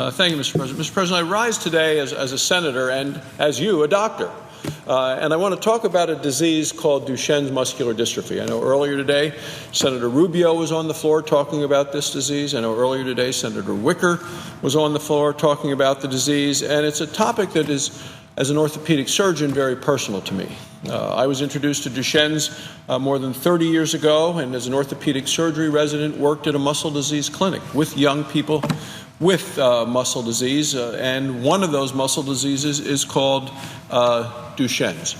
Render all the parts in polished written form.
Thank you, Mr. President. Mr. President, I rise today as a senator and as you, a doctor. And I want to talk about a disease called Duchenne's muscular dystrophy. I know earlier today, Senator Rubio was on the floor talking about this disease. I know earlier today, Senator Wicker was on the floor talking about the disease. And it's a topic that is, as an orthopedic surgeon, very personal to me. I was introduced to Duchenne's more than 30 years ago, and as an orthopedic surgery resident, worked at a muscle disease clinic with young people with muscle disease, and one of those muscle diseases is called Duchenne's.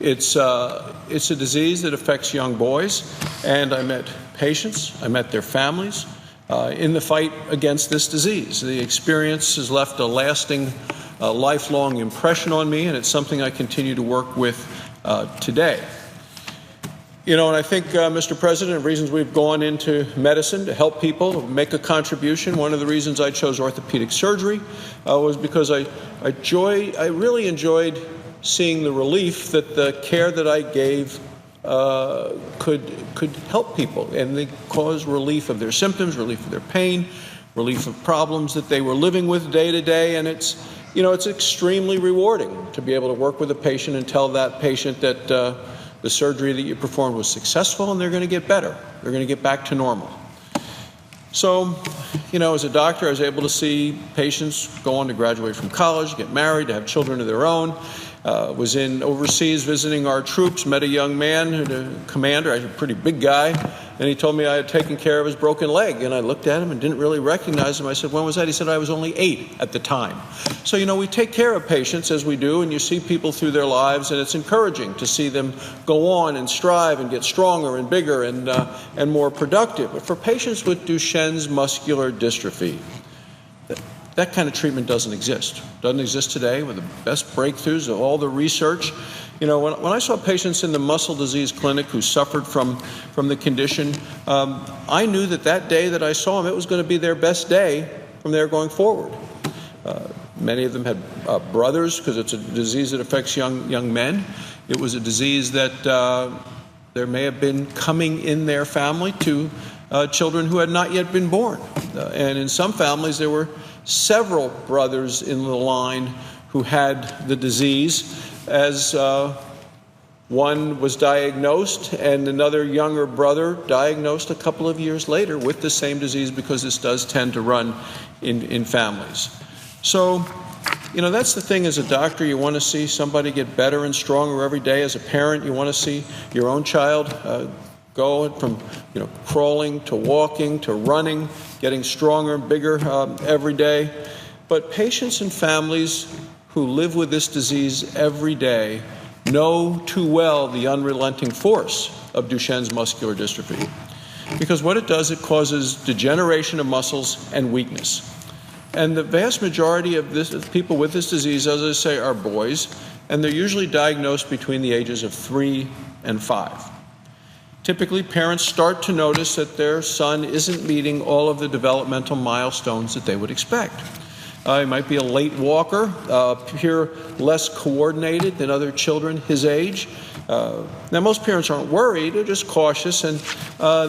It's a disease that affects young boys, and I met patients, I met their families in the fight against this disease. The experience has left a lasting, lifelong impression on me, and it's something I continue to work with today. You know, and I think, Mr. President, reasons we've gone into medicine to help people, make a contribution. One of the reasons I chose orthopedic surgery was because I really enjoyed seeing the relief that the care that I gave could help people, and they cause relief of their symptoms, relief of their pain, relief of problems that they were living with day to day. And it's extremely rewarding to be able to work with a patient and tell that patient that the surgery that you performed was successful and they're going to get better. They're going to get back to normal. So, as a doctor, I was able to see patients go on to graduate from college, get married, to have children of their own. Was overseas visiting our troops, met a young man, a commander, a pretty big guy, and he told me I had taken care of his broken leg. And I looked at him and didn't really recognize him. I said, "When was that?" He said, "I was only 8 at the time." So, we take care of patients as we do, and you see people through their lives, and it's encouraging to see them go on and strive and get stronger and bigger and more productive. But for patients with Duchenne's muscular dystrophy, that kind of treatment doesn't exist. Doesn't exist today with the best breakthroughs of all the research. When I saw patients in the muscle disease clinic who suffered from the condition, I knew that day that I saw them, it was going to be their best day from there going forward. Many of them had brothers, because it's a disease that affects young men. It was a disease that there may have been coming in their family to children who had not yet been born. And in some families, there were several brothers in the line who had the disease, as one was diagnosed and another younger brother diagnosed a couple of years later with the same disease, because this does tend to run in families. So, that's the thing as a doctor. You want to see somebody get better and stronger every day. As a parent, you want to see your own child go from crawling to walking to running, getting stronger and bigger every day. But patients and families who live with this disease every day know too well the unrelenting force of Duchenne's muscular dystrophy. Because what it does, it causes degeneration of muscles and weakness. And the vast majority of people with this disease, as I say, are boys, and they're usually diagnosed between the ages of 3 and 5. Typically, parents start to notice that their son isn't meeting all of the developmental milestones that they would expect. He might be a late walker, appear less coordinated than other children his age. Now, most parents aren't worried, they're just cautious, and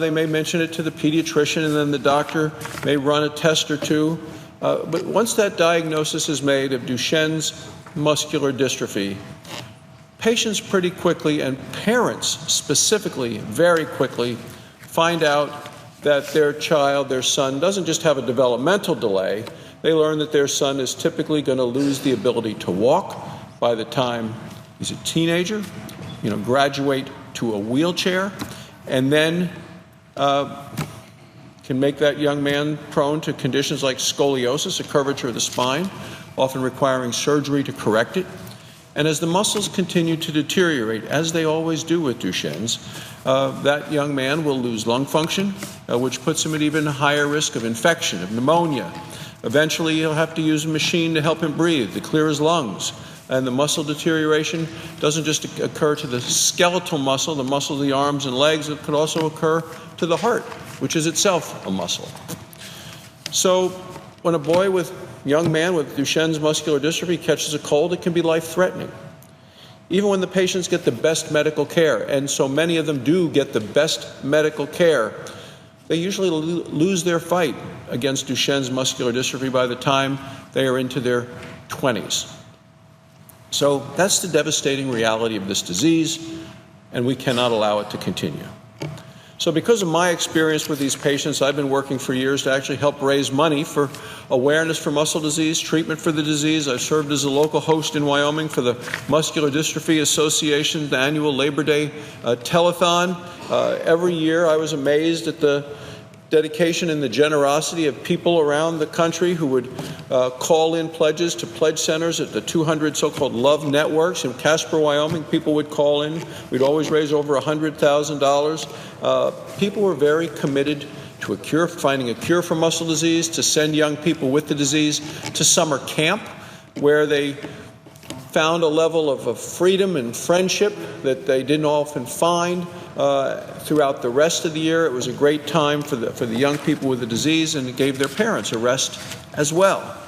they may mention it to the pediatrician, and then the doctor may run a test or two. But once that diagnosis is made of Duchenne's muscular dystrophy, patients pretty quickly, and parents specifically very quickly, find out that their child, their son, doesn't just have a developmental delay. They learn that their son is typically going to lose the ability to walk by the time he's a teenager, graduate to a wheelchair, and then can make that young man prone to conditions like scoliosis, a curvature of the spine, often requiring surgery to correct it. And as the muscles continue to deteriorate, as they always do with Duchenne's, that young man will lose lung function, which puts him at even higher risk of infection, of pneumonia. Eventually, he'll have to use a machine to help him breathe, to clear his lungs. And the muscle deterioration doesn't just occur to the skeletal muscle, the muscle of the arms and legs. It could also occur to the heart, which is itself a muscle. So when a young man with Duchenne's muscular dystrophy catches a cold, it can be life-threatening. Even when the patients get the best medical care, and so many of them do get the best medical care, they usually lose their fight against Duchenne's muscular dystrophy by the time they are into their 20s. So that's the devastating reality of this disease, and we cannot allow it to continue. So because of my experience with these patients, I've been working for years to actually help raise money for awareness for muscle disease, treatment for the disease. I've served as a local host in Wyoming for the Muscular Dystrophy Association's annual Labor Day telethon. Every year I was amazed at the dedication and the generosity of people around the country who would call in pledges to pledge centers at the 200 so-called Love Networks in Casper, Wyoming. People would call in. We'd always raise over $100,000. People were very committed to finding a cure for muscle disease, to send young people with the disease to summer camp, where they found a level of freedom and friendship that they didn't often find throughout the rest of the year. It was a great time for the young people with the disease, and it gave their parents a rest as well.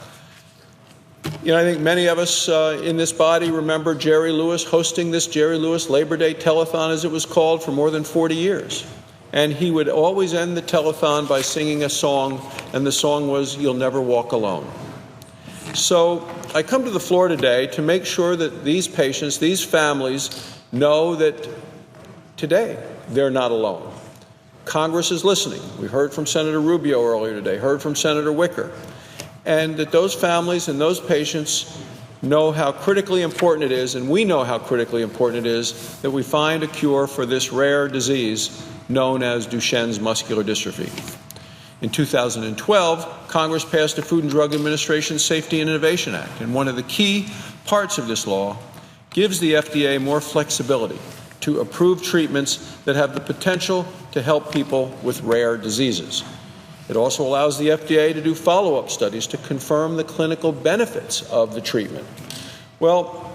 You know, I think many of us in this body remember Jerry Lewis hosting this Jerry Lewis Labor Day telethon, as it was called, for more than 40 years. And he would always end the telethon by singing a song, and the song was, "You'll Never Walk Alone." So I come to the floor today to make sure that these patients, these families, know that today they're not alone. Congress is listening. We heard from Senator Rubio earlier today, heard from Senator Wicker, and that those families and those patients know how critically important it is, and we know how critically important it is, that we find a cure for this rare disease known as Duchenne's muscular dystrophy. In 2012, Congress passed the Food and Drug Administration Safety and Innovation Act, and one of the key parts of this law gives the FDA more flexibility to approve treatments that have the potential to help people with rare diseases. It also allows the FDA to do follow-up studies to confirm the clinical benefits of the treatment. Well,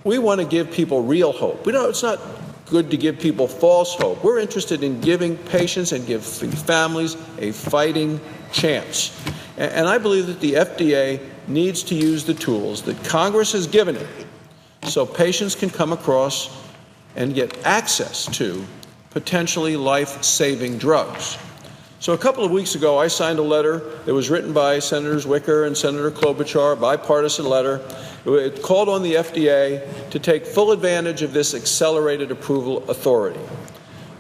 we want to give people real hope. It's not good to give people false hope. We're interested in giving patients and give families a fighting chance. And I believe that the FDA needs to use the tools that Congress has given it so patients can come across and get access to potentially life-saving drugs. So a couple of weeks ago, I signed a letter that was written by Senators Wicker and Senator Klobuchar, a bipartisan letter. It called on the FDA to take full advantage of this accelerated approval authority.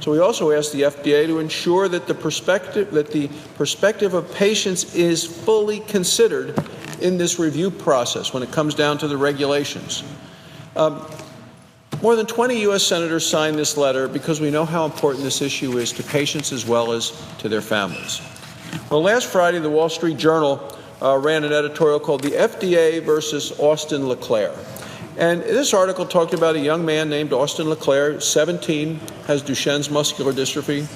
So we also asked the FDA to ensure that the perspective of patients is fully considered in this review process when it comes down to the regulations. More than 20 U.S. senators signed this letter because we know how important this issue is to patients as well as to their families. Well, last Friday, the Wall Street Journal ran an editorial called "The FDA versus Austin LeClaire." And this article talked about a young man named Austin LeClaire, 17, has Duchenne's muscular dystrophy.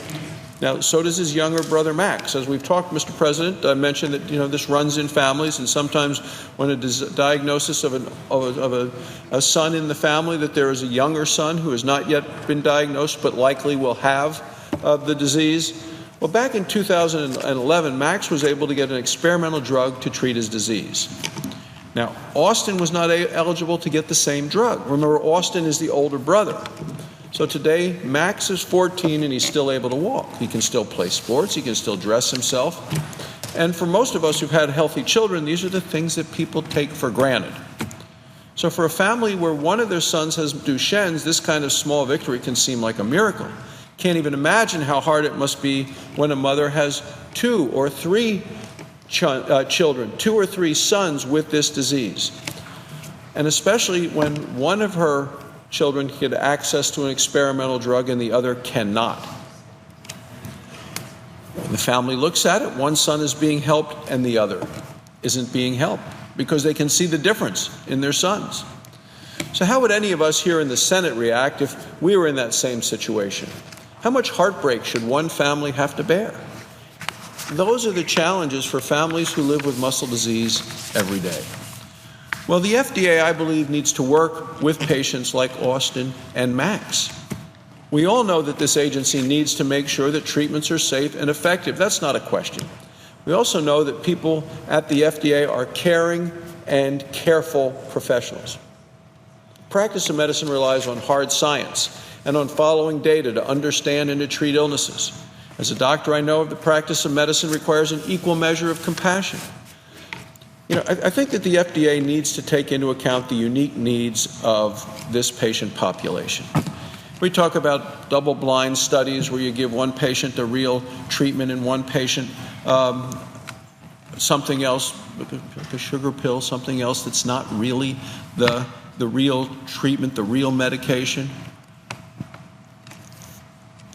Now, so does his younger brother, Max. As we've talked, Mr. President, I mentioned that, this runs in families, and sometimes when a diagnosis of a son in the family, that there is a younger son who has not yet been diagnosed but likely will have the disease. Well, back in 2011, Max was able to get an experimental drug to treat his disease. Now, Austin was not eligible to get the same drug. Remember, Austin is the older brother. So today, Max is 14 and he's still able to walk. He can still play sports. He can still dress himself. And for most of us who've had healthy children, these are the things that people take for granted. So for a family where one of their sons has Duchenne's, this kind of small victory can seem like a miracle. Can't even imagine how hard it must be when a mother has 2 or 3 children, 2 or 3 sons with this disease. And especially when one of her children get access to an experimental drug and the other cannot. When the family looks at it, one son is being helped and the other isn't being helped because they can see the difference in their sons. So how would any of us here in the Senate react if we were in that same situation? How much heartbreak should one family have to bear? Those are the challenges for families who live with muscle disease every day. Well, the FDA, I believe, needs to work with patients like Austin and Max. We all know that this agency needs to make sure that treatments are safe and effective. That's not a question. We also know that people at the FDA are caring and careful professionals. Practice of medicine relies on hard science and on following data to understand and to treat illnesses. As a doctor, I know the practice of medicine requires an equal measure of compassion. I think that the FDA needs to take into account the unique needs of this patient population. We talk about double-blind studies where you give one patient a real treatment and one patient something else, like a sugar pill, something else that's not really the real treatment, the real medication.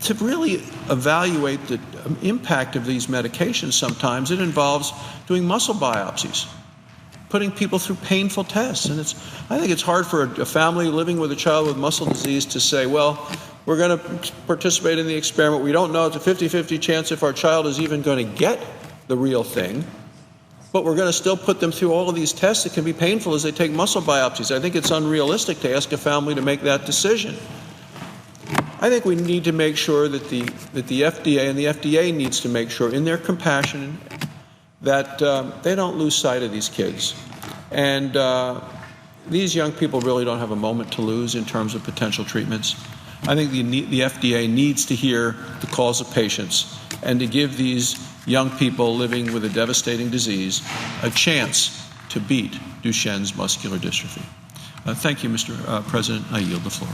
To really evaluate the impact of these medications, sometimes it involves doing muscle biopsies, putting people through painful tests. And I think it's hard for a family living with a child with muscle disease to say, well, we're going to participate in the experiment. We don't know, it's a 50-50 chance if our child is even going to get the real thing, but we're going to still put them through all of these tests that can be painful as they take muscle biopsies. I think it's unrealistic to ask a family to make that decision. I think we need to make sure that the FDA and the FDA needs to make sure in their compassion that they don't lose sight of these kids. And these young people really don't have a moment to lose in terms of potential treatments. I think the FDA needs to hear the calls of patients and to give these young people living with a devastating disease a chance to beat Duchenne's muscular dystrophy. Thank you, Mr. President. I yield the floor.